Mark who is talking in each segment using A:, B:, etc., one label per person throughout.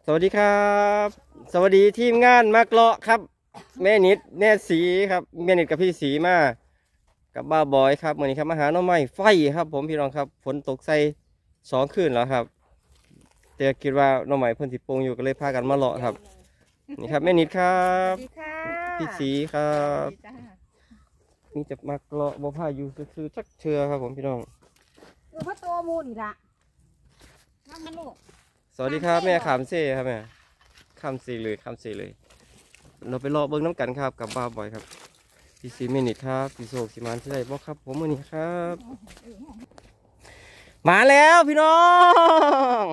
A: สวัสดีครับสวัสดีทีมงานมากเลาะครับแม่นิดแน่สีครับแม่นิดกับพี่สีมากับบ้าบอยครับวันนี้ครับมาหาหน่อไม้ไฟครับผมพี่น้องครับฝนตกใส่2 คืนแล้วครับแต่คิดว่าหน่อไม้เพิ่นสิโปงอยู่ก็เลยพากันมาเลาะครับนี่ครับแม่นิดครั
B: สวั
A: บ
B: สดีค่ะ
A: พี่สีครับ
B: สวัสดีจ้า
A: นี่จะมากเลาะบ่พาอยู่ซื่อๆจักเชือครับผมพี่น้อง
B: พระโตมูนี่ละนั่งมันลูก
A: สวัสดีครับแม่ขามเซ่ครับแม่ขามเซ่เลยขามเซ่เลยเราไปเลาะเบิ้งน้ำกันครับกับบ้าบอยครับพี่สีเมนิดครับพี่โศกสีมานที่ไรบอกครับผมวันนี้ครับมาแล้วพี่น้อง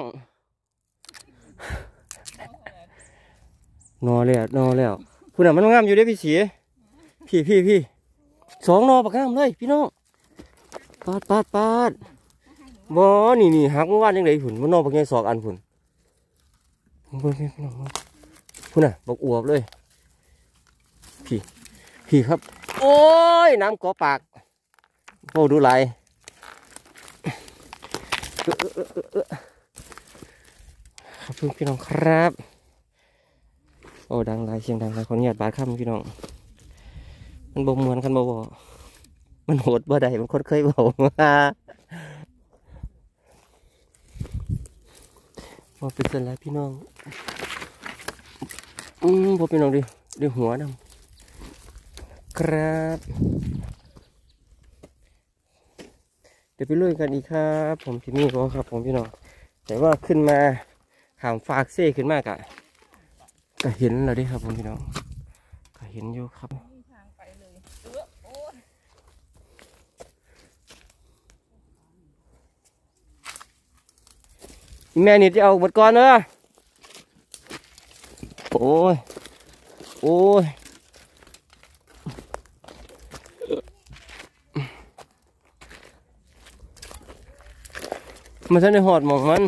A: นอแล้วคุณน่ะมันงามอยู่ได้พี่สีพี่2 นอปากงามเลยพี่น้องปาดบ่นี่หักเมื่อวานยังไงผุนมันนอปากไง2 อันผุนพี่น้องคุณน่ะบอกอวบเลยพี่ครับโอ้ยน้ำกอปากโอ้ดูไหลครับพี่น้องครับโอ้ดังไรเสียงดังไรคนเงียบบาดข้ามพี่น้องมันบ่มวนกันบ่มันโหดบ่ได้มันคนเคยบอกมาเป็นสัญลักษณ์พี่น้องพอพี่น้องดิหัวดำครับเดี๋ยวไปลุยกันอีกครับผมที่นี่ก็ครับผมพี่น้องแต่ว่าขึ้นมาหามฟากเซ่ขึ้นมากะก็เห็นแล้วดิครับผมพี่น้องก็เห็นอยู่ครับแม่นี่จะเอาบทก่อนเนอะโอ้ยมันจะได้หอดหมองมัน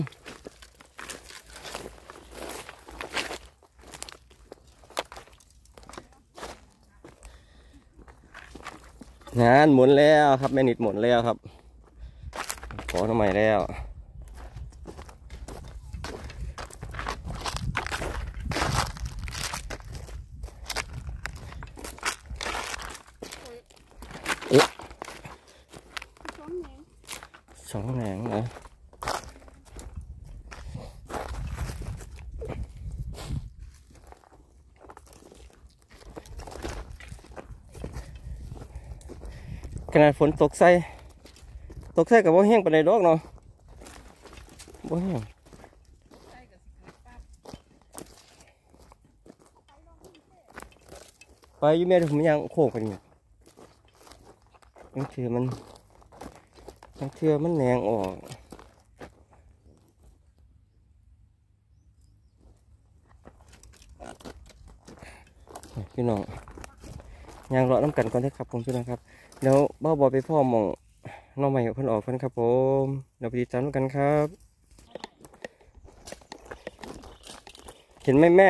A: งานหมุนแล้วครับแม่นิดหมุนแล้วครับขอทำไมแล้ว2 แหนงนะขนาดฝนตกใส่กับว่าแห้งไปในดอกเนาะว่าแห้งไปยุ่แม่ผมยังโค้งไปนี่ยังเชื่อมันแหนงออกพี่น้องยางรอน้ำกันก่อนได้ครับผมพี่น้องครับเดี๋ยวบ้าบอไปพ่อมองน้องใหม่เพิ่นออกกันครับผมเดี๋ยวไปติดตามกันครับเห็นไหมแม่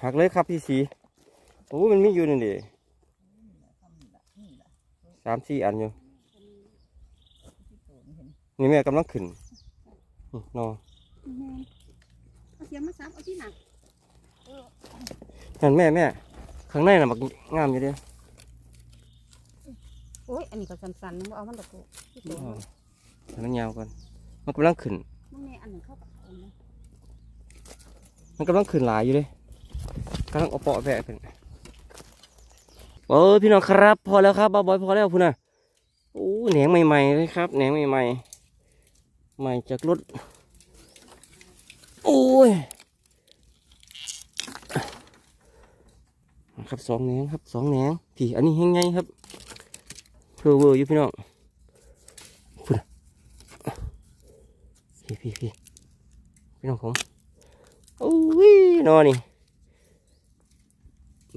A: หักเลยครับพี่สีโอ้มันมีอยู่นี่ดิ3-4 อันอยู่นี่แม่กำลังขึ้นนอ
B: เอาเสียงมาซับเอาที่หนัก
A: นั่นแม่ข้างในน่ะบักงามอยู่เด้
B: โอ้ยอันนี้ก็สั้นๆเอามันตะโก
A: ให้มันยาวก่อนมันกำลังขึ้น
B: มันมีอันหนึ่งเข้ากับอันนี้
A: มันกำลังขึ้นหลายอยู่เลยกำลังเอาเปาะแบะขึ้นพี่น้องครับพอแล้วครับบ้าบอยพอแล้วพุ่นน่ะโอ้แหนงใหม่ๆเลยครับแหนงใหม่ใหม่จากรถโอ้ยครับ2 แหนงครับ2 แหนงพี่อันนี้แห้งไงครับเพอเวอร์อยู่พี่น้องพุ่นพี่น้องผมโอ้ยนอนี่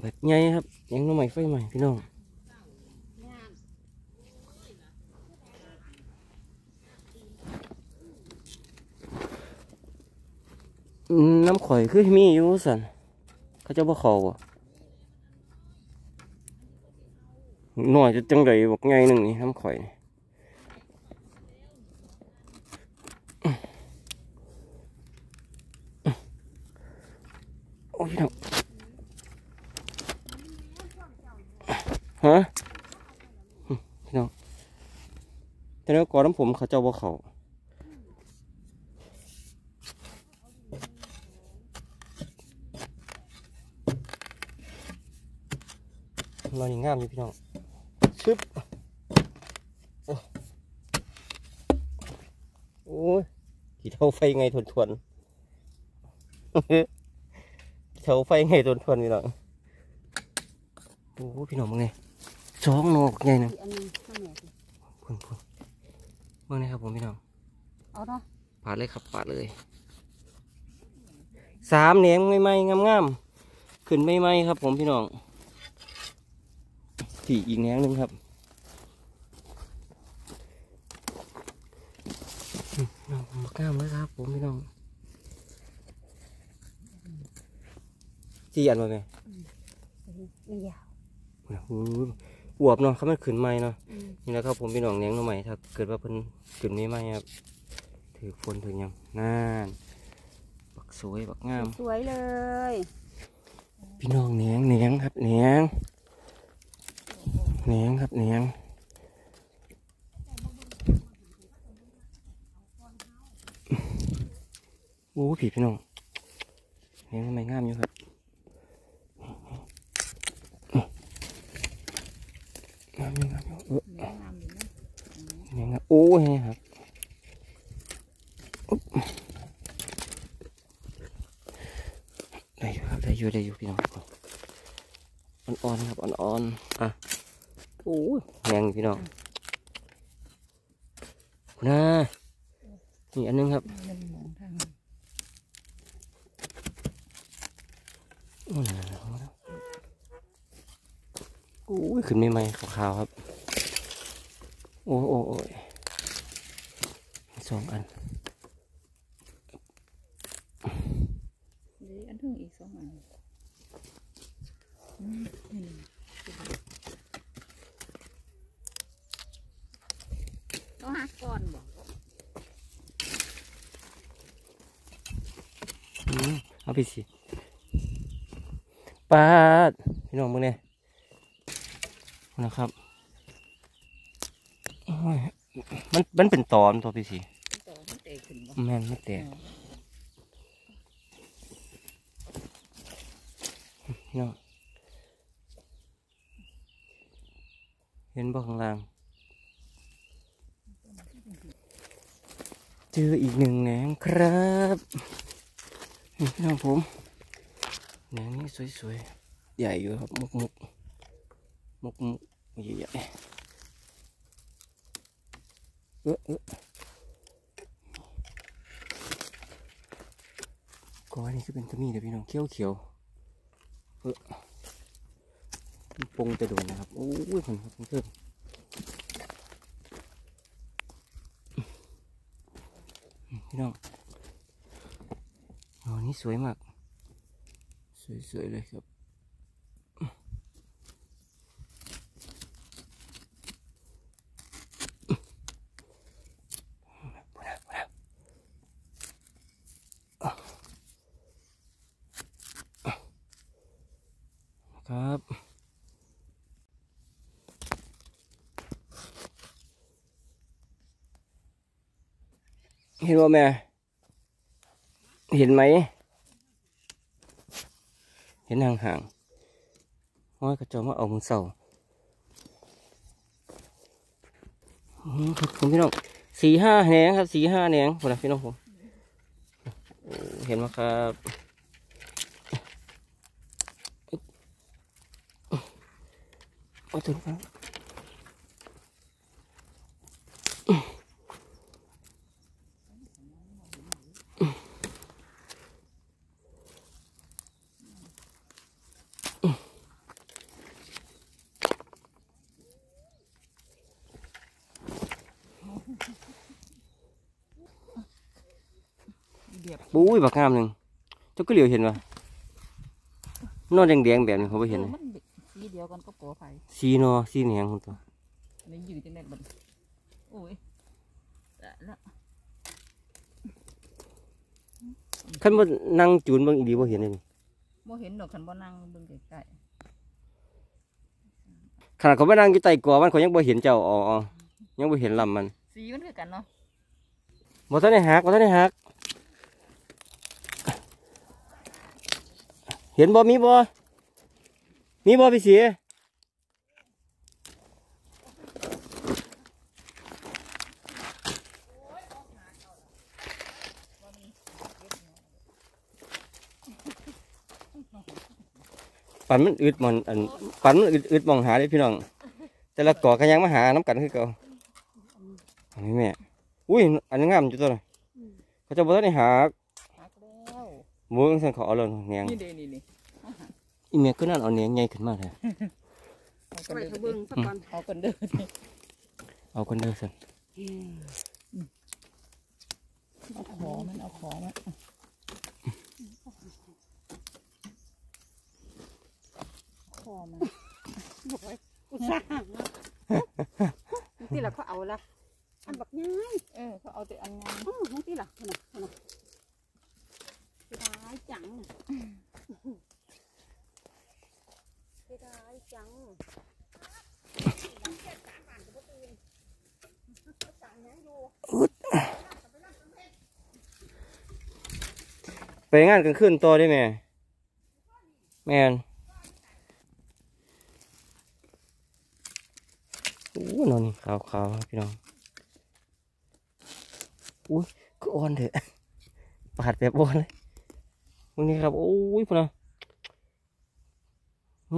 A: แบบไงครับยังน้องใหม่ไฟใหม่พี่น้องน้ำข่อยคือมีอยู่สันเขาจะบ่เขาบ่หน่อยจะจังไรบอกไงหนึ่งนี่น้ำข่อย อ้ยพี่น้องฮะพี่น้องแต่แล้วก่อนน้ำผมเขาเจ้าบ่เขานอนอย่างงามเลยพี่น้องชึบโอ้ยกี่เท่าไฟไงทวนเท่าไฟไงทวนพี่น้องโอ้พี่น้องมึงไงสองนกใหญ่หนึ่ง
B: อันนึงข้างเหนือสิ
A: พุ่นมึงนี่ครับผมพี่น้อง
B: เอาเนาะ
A: ปาดเลยครับปาดเลยสามเหนียงใหม่ๆงามๆขึ้นใหม่ๆครับผมพี่น้องสี่อีกแหนงหนึ่งครับน้องมากล้ามเลยครับผมพี่น้องสี่อันมาไหม
B: ไม่ยาว
A: อวบเนาะเขามันขึ้นใหม่เนาะนี่แหละครับผมพี่น้องแหนงหน่อใหม่ถ้าเกิดว่าเพิ่นขึ้นไม่ไหมครับถือฝนถือหยังนั่นบักสวยบักงาม
B: สวยเลย
A: พี่น้องแหนงครับแหนงครับแหนงโอ้ผีพี่น้องแหนงทำไมงามอยู่ครับงามอยู่แหนงงามโอ้ยครับได้อยู่ครับได้อยู่พี่น้องอ่อนๆครับอ่อนๆอ่ะโอ้ยแหนงพี่น้องน่านี่อันนึงครับโอ้ยขึ้นใหม่ๆขาวๆครับโอ้ยสองอัน
B: อันทึ่งอีก2 อันต้องหักก่อนบ่
A: เอาไปสิปาดพี่น้องมึงเนี่ยนะครับโอ้ยมันเป็นตอนตัวพี่สิ
B: ต่อมันเตะขึ้นบ่
A: แม่นไม่แตกพี่น้องเห็นบ่ข้างล่างเจออีก1 แหนงครับนี่พี่น้องผมแหนงนี่สวยๆใหญ่อยู่ครับมุกใหญ่ก้อนนี้คือเป็นตะมีเดี๋ยวพี่น้องเขียวปงจะโดนนะครับโอ้ยผมครับเพิ่มพี่น้องอ๋อนี่สวยมากสวยเลยครับครับเห็นว่าแม่เห็นไหมเห็นห่างๆห้อยกระจอมาเอามือเสาครับผมพี่น้อง4-5 แหนงครับ4-5 แหนงผมนะพี่น้องผมเห็นไหมครับเอาถึงครับปุ้ยบักงามหนึ่งเจ้าก็เหลียวเห็นป่ะนอนแดงๆแบบนี้เขาไม่เห็นเลย
B: มันสีเดียวกันก็ปอไฟ
A: สีนอสีแหนงคุณตัว
B: นี่ยืดจังได๋บัดโอ้ยแต่ละ
A: ขั้นว่านั่งจูนบางอีดีบ่เห็นเลยนี่
C: บ่เห็นดอกคันบ่นั่งเบิ่งใกล้
A: ขนาดเขาไม่นั่งอยู่ใต้กอมันเขายังบ่เห็นเจ้าอ๋อยังบ่เห็นลำมัน
C: ๆสีมันคือกันเนาะ
A: บ่ทันได้หักบ่ทันได้หักเห็นบ่มีบ่พี่เสียปันมันอึดมันปันมันอึดมองหาเลยพี่น้องแต่ละกอก็ยังมาหาน้ำกันคือเก่าอันนี้แม่อุ้ยอันนี้งามจุดตัวเลยเขาจะบ่ทันได้หัก
C: หักแล้ว
A: มือสั่นเขาเอาเลยเนียง
C: นี่เด้นี่
A: อีเมียก็นั่นเอาเนียงใหญ่ขึ้นมาเลย
C: เอากัน
B: ไป
C: เด้อ
B: เขาเบิ่งสักก่อน
C: เอากันเด้อ
A: เอาคนเดียวสั่น
C: เอาขอมันเอาขอมัน
B: คอมันบอกไว้กูสร้างนะที่ละเขาเอาละอันบักง่าย
C: เขาเอาแต่อันงาม
B: ที่ละขนาดเสียดายจังเสียดายจัง
A: ไปงานกลางคืนต่อได้ไหมแม่นโอ้นอนขาวครับพี่น้องอุ้ยก็อ่อนเถอะปาดแบบอ่อนเลยตรงนี้ครับโอ้ยพุ่นนะ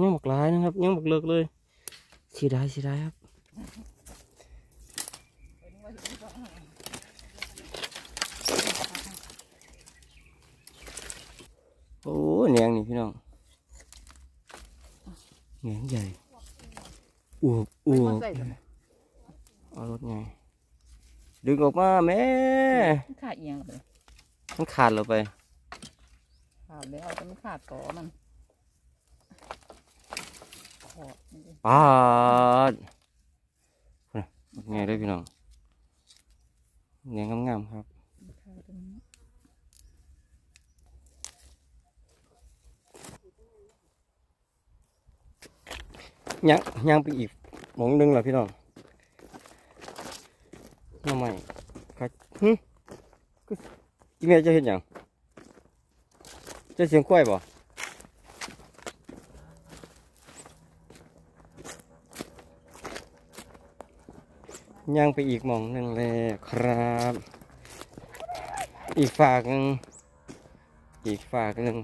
A: ยังบักหลายนะครับยังบักเลิกเลยเสียดายครับโอ้เนียงนี่พี่น้องเนียงใหญ่อวบเอารถไงดึงออกมาแม่
C: ขาดเอียงเลย
A: มันขาดเราไป
C: ขาดแล้วแต่มันขาดต่อมันขอ
A: ปาดไงด้วยพี่น้องเนียงงามๆครับยังไปอีกหมองหนึงเหรอพี่น้องน้ำใหม่ครับอีเมลจะเห็นอย่างจะเสียงควายบ่ยังไปอีกหมองหนึงเลยครับอีกฝากหนึ่ง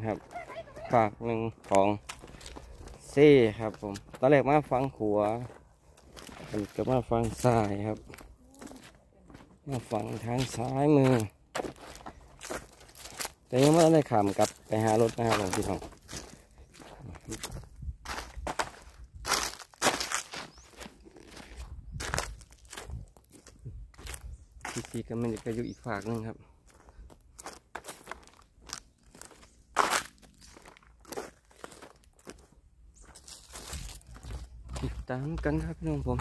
A: ครับฝากหนึ่งของเซ่ครับผมตอนแรกมาฟังขวาก็มาฟังซ้ายครับมาฟังทางซ้ายมือแต่ยังไม่ได้ขามกลับไปหารถนะครับผมพี่น้องพี่ก็มันจะอยู่อีกฝากหนึงครับติดตามกันครับพี่น้องผม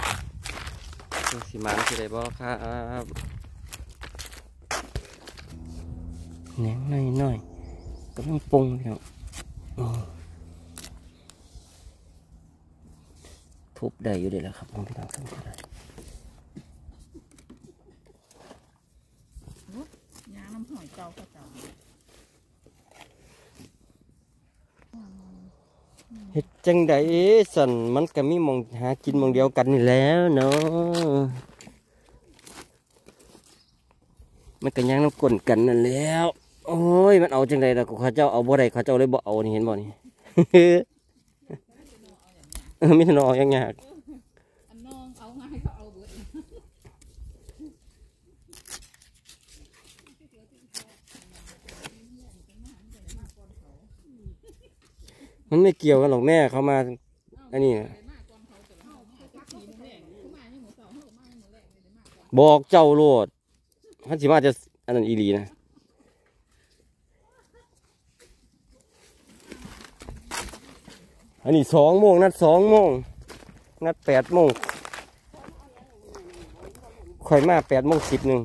A: สีมันสีได้บ่ครับแหนงหน่อยก็ต้องปรุงพี่น้องทุบได้อยู่เดี๋ยวแล้วครับผมพี่น้องทำได้
C: ยางน้ำหอยเจ้าก็เจ้า
A: เฮ็ดจังใดสันมันก็มีหมองหากินหมองเดียวกันนี่แหล้วเนาะมันก็ยังน้ำกลนกันนั่นแหล้วโอ้ยมันเอาจังใดล่ะก็เขาเจ้าเอาบ่ได้เขาเจ้าเลยบ่เอานี่เห็นบ่นี่ มีแต่นออย่างยาก
C: อันน้องเอาง่ายก็เอาเบิด
A: มันไม่เกี่ยวกันหรอกแม่เขามาอันนี้นะบอกเจ้าโลดท่านสิมาจะอันนั้นอีหลีนะอันนี้2 โมงนัด2 โมงนัด8 โมงข่อยมา8:10นึง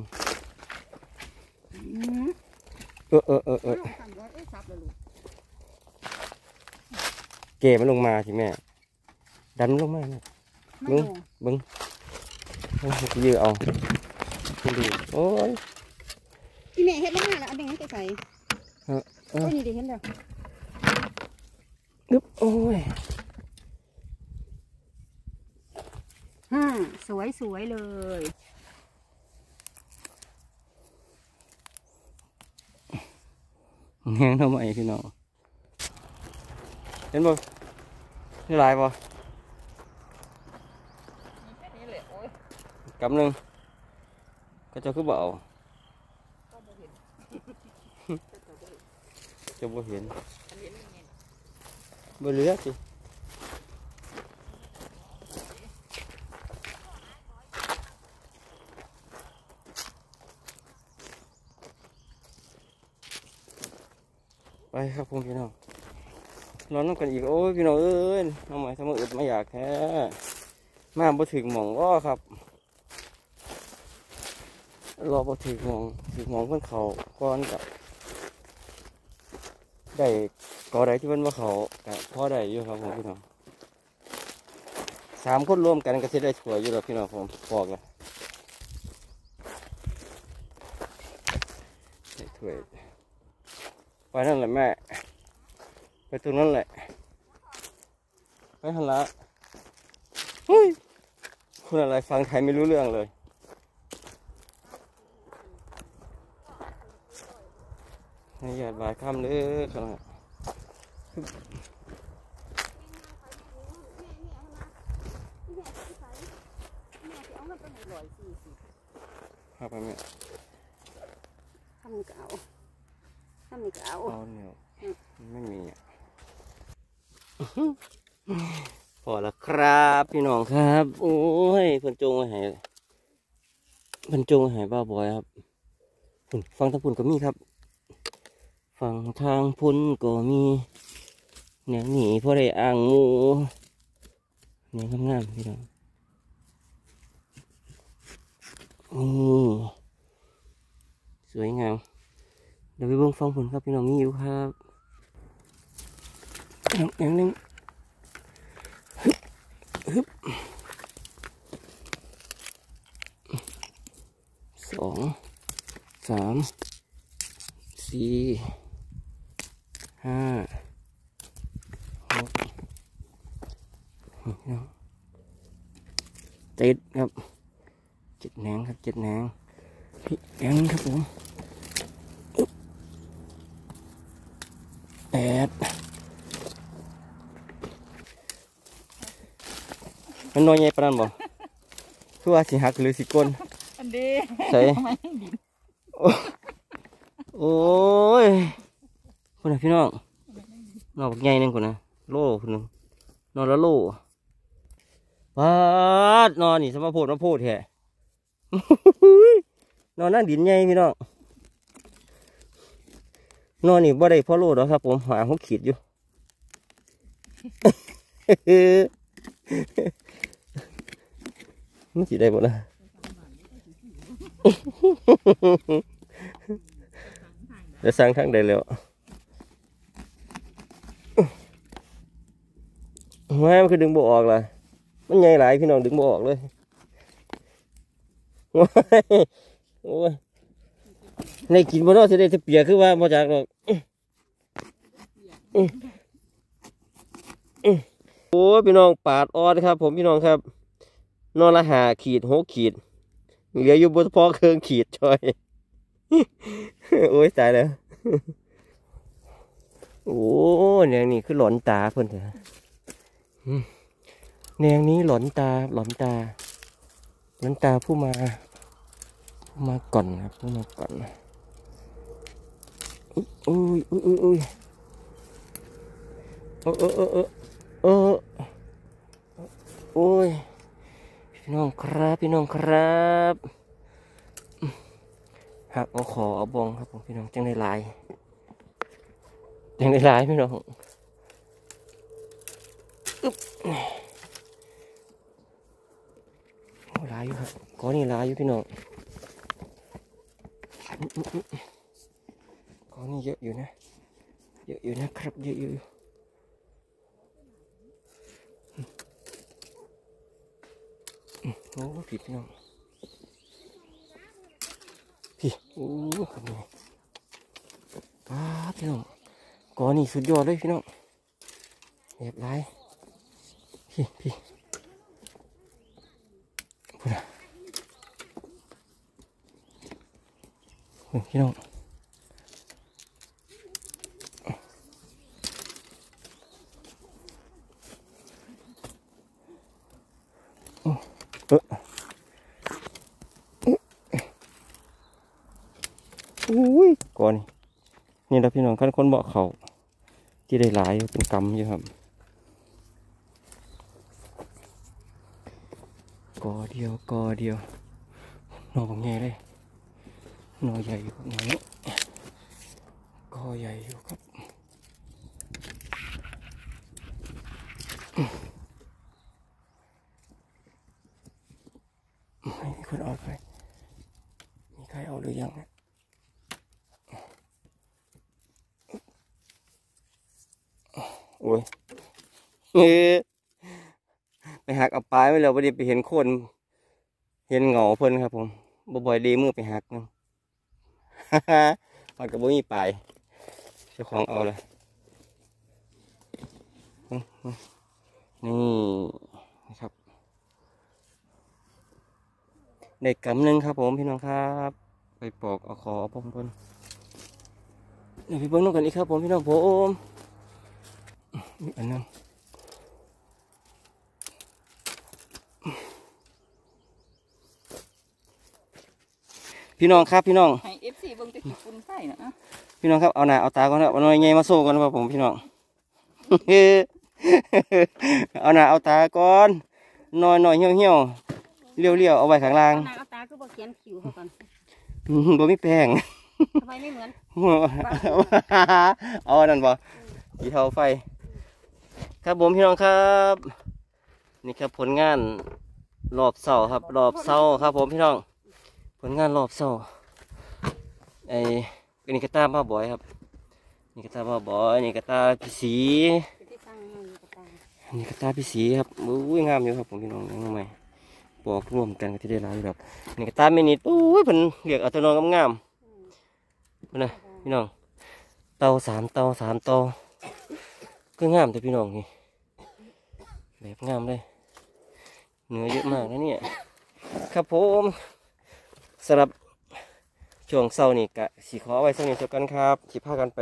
B: สั่งว่าซับเลยลูก
A: เก๋มันลงมาสิแม่ดันมันลงมาแม่
B: ไม่ลง
A: เบิ้งยื้อเอาดูโอ้ย
B: อีแม่เฮ็ดมาแล้วอันนี้ให้ใส่
A: เออ
B: โอ้ยนี่ได้เห็นแล้ว
A: นึบโอ้ย
B: สวยสวยเลย
A: แห้งทำไมพี่น้องเห็นบ่นี่ลายบ่
C: มีแค่นี้แหละโอ้ย
A: กำหนึ่งก็จะคือเบเอา
C: ก็บ่เห็น
A: จะบ่เห็น
C: อันนี้ยังไง
A: บ่เหลือสิไปครับผมพี่น้องร้อนน้ำกันอีกโอ้ยพี่น้องเอ้ยน้องใหม่ทำมาอึดไม่อยากแท้มาบ่ถึงหม่องก็ครับรอบ่ถึงหม่องเพิ่นเขาก่อนกับได้ก่อใดที่เพิ่นว่าเขาก็พอได้อยู่ครับผมพี่น้อง3 คนรวมกันก็สิได้ถ้วยอยู่แล้วพี่น้องผมบอกเลยได้ถ้วยไปนั่นแหละแม่ไปตรงนั้นแหละไปหันละเฮ้ยคุณอะไรฟังไทยไม่รู้เรื่องเลยให้หยาดบายคำเด้อครับครับแม่
B: ทำนี่ก็เอาทำนี่ก็เอา
A: เอาเนี่ยไม่มีอ่ะพอแล้วครับพี่น้องครับโอ้ยเพิ่นจงไว้ให้บ้าบอยครับพุ่นฟังทางพุ่นก็มีครับฟังทางพุ่นก็มีเนี่ยหนีเพราะได้อ่างงูเนี่ยงามๆพี่น้องสวยงามเดี๋ยวไปเบิ่งฟังพุ่นครับพี่น้องมีอยู่ครับอย่างหนึงฮึบ2 3 4 5 67ครับ7 แหนงครับ7 แหนงแหนงครับผม8มันน้อยใหญ่ปานนั้นบ่คือว่าสิหักหรือสิก้น
C: อันนี้
A: ใส่
C: ทำไมดิน
A: โอ้ยคนน่ะพี่น้องนอกบักใหญ่หนึงคนนะโล่คนหนึงนอนละโล่ปาดนอนนี่สมาโพดมาโพดแท้ นอนนั่งดินใหญ่พี่น้องนอนนี่บ่ได้พอโลดอกครับผมหา6 ขีดอยู่ มันสิได้บ่ล่ะ จะสร้างทางได้แล้วไม่มันคือดึงบ่ออกล่ะมันใหญ่หลายพี่น้องดึงบ่ออกเลยโอ้ยในกินบ่เนาะสิได้จะเปียกคือว่าบ่จากหรอกโอ้ยพี่น้องปาดออดครับผมพี่น้องครับนอนละ5 ขีด 6 ขีดเหลืออยู่บนพอเครื่องขีดช่อย โอ้ยตายแล้วโอ้แนวนี้คือหลอนตาเพิ่นเถอะแนวนี้หลอนตาผู้มาก่อนครับผู้มาก่อนอุ้ยโอ้ยพี่น้องครับหักเอาขอเอาบองครับผมพี่น้องจังได้หลายพี่น้องอึ๊บหลายอยู่ครับก้อนนี่หลายอยู่พี่น้องก้อนนี่เยอะอยู่นะครับเยอะอยู่ โอ้ผิดพี่น้องพี่โอ้ครับนี่ป้าพี่น้องก่อนนี่สุดยอดเลยพี่น้องเรียบร้อยพี่พูดนะพี่น้องอุ้ยก่อนนี่เราพี่น้องคนเบาเขาที่ได้หลายเป็นกำอยู่ครับกอเดียวหน่อบางใหญ่เลยหน่อใหญ่อยู่หน่อยนี้กอใหญ่อยู่ครับไม่มีคนเอาไปมีใครเอาหรือยังเนี่ยโอ้ยไปหักเอาปลายไว้แล้วพอดีไปเห็นคนเห็นเหงาเพิ่นครับผมบ่อยดีมือไปหักนึงมันก็บ่มีปลายเจ้าของเอาเลยนี่นะครับได้กำหนึ่งครับผมพี่น้องครับไปปอกเอาคอเอาพงเพิ่นเดี๋ยวไปเบิ่งน้องกันอีกครับผมพี่น้องผมอีกอันนึงพี่น้องครับพี่น้อง
C: ให้ FC เบิ่งแตะกี้ฝุ่นไฟน่ะอะ
A: พี่น้องครับเอาหน้าเอาตาก่อนครับเอาหน่อยไงมาโซ่ก่อนครับผมพี่น้อง เอาหน้าเอาตาก่อนหน่อยเหี่ยวเลี้ยวเอาไว้ข้างล่าง
B: นางเอาตาก็บอกเขียนคิวเขาก่อน
A: บ่มีแป้ง
B: ทำไมไม่เหมือน
A: เอาอันนั่นบ่สีเทาไฟครับผมพี่น้องครับนี่ครับผลงานรอบเสาครับรอบเสาครับผมพี่น้องผลงานรอบเสาไอ้นี่กระตาบ้าบอยครับนี่กระตาบ้าบอยนี่กระตาพี่สี
B: ที่ตั้งมันกระตา
A: นี่กระตาพี่สีครับอุ้ยงามอยู่ครับผมพี่น้องน้องใหม่ปอกร่วมกันก็จะได้หลายอยู่ครับนี่กระตาเมนิดอุ้ยเพิ่นเรียกเอาตัวนอนงามๆเพิ่นนะพี่น้องเตาสามเตาก็งามแต่พี่น้องนี่แบบงามเลยเนื้อเยอะมากนะเนี่ยครับผมสำหรับช่วงเช้านี่กะสีขอไว้สักนิดเท่ากันครับสิพากันไป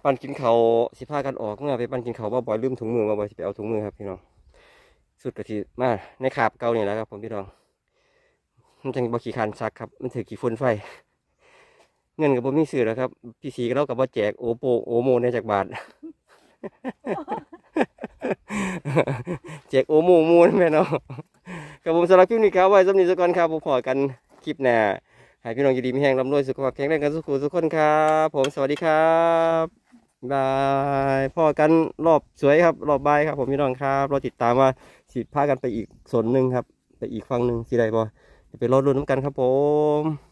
A: ปั่นกินเขาสิพากันออกเมื่อไปปั่นกินเขาบ่บ่อยลืมถุงมือมาบ่อยสิไปเอาถุงมือครับพี่น้องสุดกะทิมาในขาบเก่านี่แหละครับผมพี่น้องมันจังบ่ขี้คันซักครับมันถือกี่ฝุ่นไฟเงินกับบ่มีซื้อแล้วครับพี่สีก็เล่ากับบ่แจกโอโมในจากบาท แจกโอโมมูนแม่เนาะกับผมสำหรับคลิปนี้ครับไว้สำหรับนี้สักก่อนครับผมพอกันคลิปหน้าให้พี่น้องอยู่ดีมีแห้งร่ำรวยสุขภาพแข็งแรงกันทุกคนครับผมสวัสดีครับบายพอกันรอบสวยครับรอบบ่ายครับผมพี่น้องครับรอติดตามว่าสิพากันไปอีกส่วนหนึ่งครับไปอีกฝั่งหนึ่งสิได้บ่จะไปรอรุ่นน้ำกันครับผม